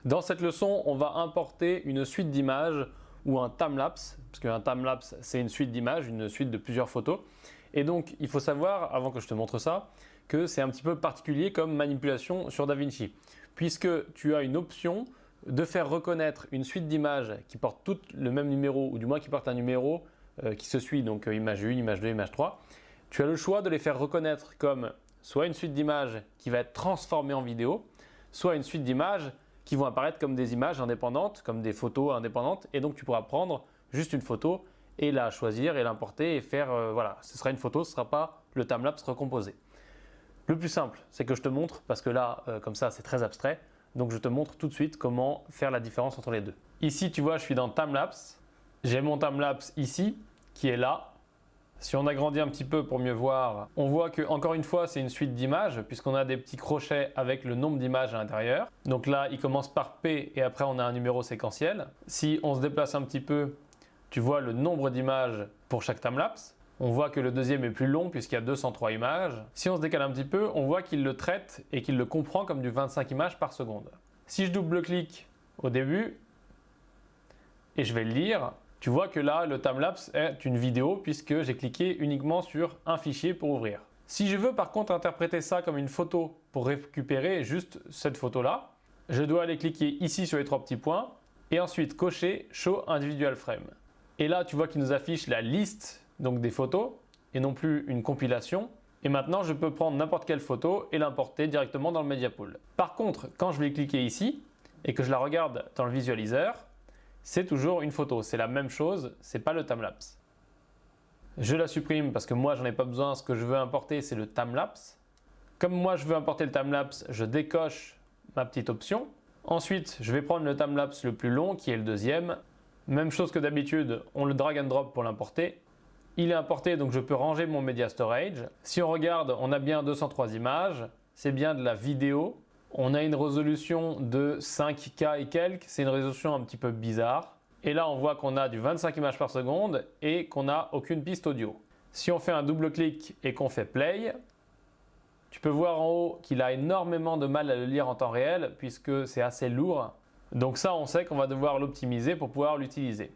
Dans cette leçon, on va importer une suite d'images ou un timelapse, parce qu'un timelapse, c'est une suite d'images, une suite de plusieurs photos. Et donc, il faut savoir, avant que je te montre ça, que c'est un petit peu particulier comme manipulation sur DaVinci, puisque tu as une option de faire reconnaître une suite d'images qui portent toutes le même numéro, ou du moins qui portent un numéro qui se suit, donc image 1, image 2, image 3. Tu as le choix de les faire reconnaître comme soit une suite d'images qui va être transformée en vidéo, soit une suite d'images qui vont apparaître comme des images indépendantes, comme des photos indépendantes. Et donc, tu pourras prendre juste une photo et la choisir et l'importer et faire, voilà, ce sera une photo, ce ne sera pas le timelapse recomposé. Le plus simple, c'est que je te montre, parce que là, comme ça, c'est très abstrait. Donc, je te montre tout de suite comment faire la différence entre les deux. Ici, tu vois, je suis dans timelapse. J'ai mon timelapse ici, qui est là. Si on agrandit un petit peu pour mieux voir, on voit que, encore une fois, c'est une suite d'images, puisqu'on a des petits crochets avec le nombre d'images à l'intérieur. Donc là, il commence par P et après, on a un numéro séquentiel. Si on se déplace un petit peu, tu vois le nombre d'images pour chaque timelapse. On voit que le deuxième est plus long puisqu'il y a 203 images. Si on se décale un petit peu, on voit qu'il le traite et qu'il le comprend comme du 25 images par seconde. Si je double-clique au début et je vais le lire, tu vois que là, le timelapse est une vidéo puisque j'ai cliqué uniquement sur un fichier pour ouvrir. Si je veux par contre interpréter ça comme une photo pour récupérer juste cette photo-là, je dois aller cliquer ici sur les trois petits points et ensuite cocher Show Individual Frame. Et là, tu vois qu'il nous affiche la liste donc des photos et non plus une compilation. Et maintenant, je peux prendre n'importe quelle photo et l'importer directement dans le Media Pool. Par contre, quand je vais cliquer ici et que je la regarde dans le visualiseur, c'est toujours une photo, c'est la même chose, c'est pas le timelapse. Je la supprime parce que moi j'en ai pas besoin, ce que je veux importer c'est le timelapse. Comme moi je veux importer le timelapse, je décoche ma petite option. Ensuite, je vais prendre le timelapse le plus long qui est le deuxième. Même chose que d'habitude, on le drag and drop pour l'importer. Il est importé donc je peux ranger mon media storage. Si on regarde, on a bien 203 images, c'est bien de la vidéo. On a une résolution de 5K et quelques, c'est une résolution un petit peu bizarre. Et là, on voit qu'on a du 25 images par seconde et qu'on n'a aucune piste audio. Si on fait un double-clic et qu'on fait play, tu peux voir en haut qu'il a énormément de mal à le lire en temps réel puisque c'est assez lourd. Donc ça, on sait qu'on va devoir l'optimiser pour pouvoir l'utiliser.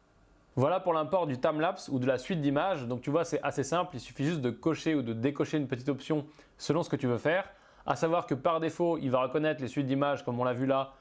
Voilà pour l'import du timelapse ou de la suite d'images. Donc tu vois, c'est assez simple, il suffit juste de cocher ou de décocher une petite option selon ce que tu veux faire. À savoir que par défaut, il va reconnaître les suites d'images comme on l'a vu là,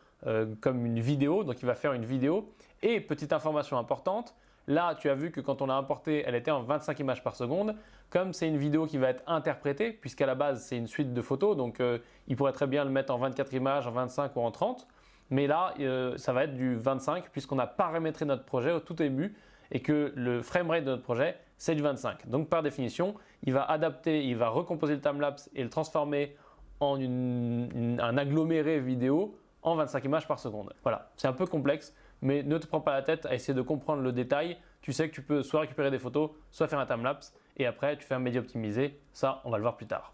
comme une vidéo, donc il va faire une vidéo. Et petite information importante, là tu as vu que quand on l'a importée, elle était en 25 images par seconde. Comme c'est une vidéo qui va être interprétée, puisqu'à la base c'est une suite de photos, donc il pourrait très bien le mettre en 24 images, en 25 ou en 30. Mais là, ça va être du 25 puisqu'on a paramétré notre projet au tout début et que le framerate de notre projet, c'est du 25. Donc par définition, il va adapter, il va recomposer le timelapse et le transformer en un aggloméré vidéo en 25 images par seconde. Voilà, c'est un peu complexe, mais ne te prends pas la tête à essayer de comprendre le détail. Tu sais que tu peux soit récupérer des photos, soit faire un timelapse, et après tu fais un média optimisé. Ça, on va le voir plus tard.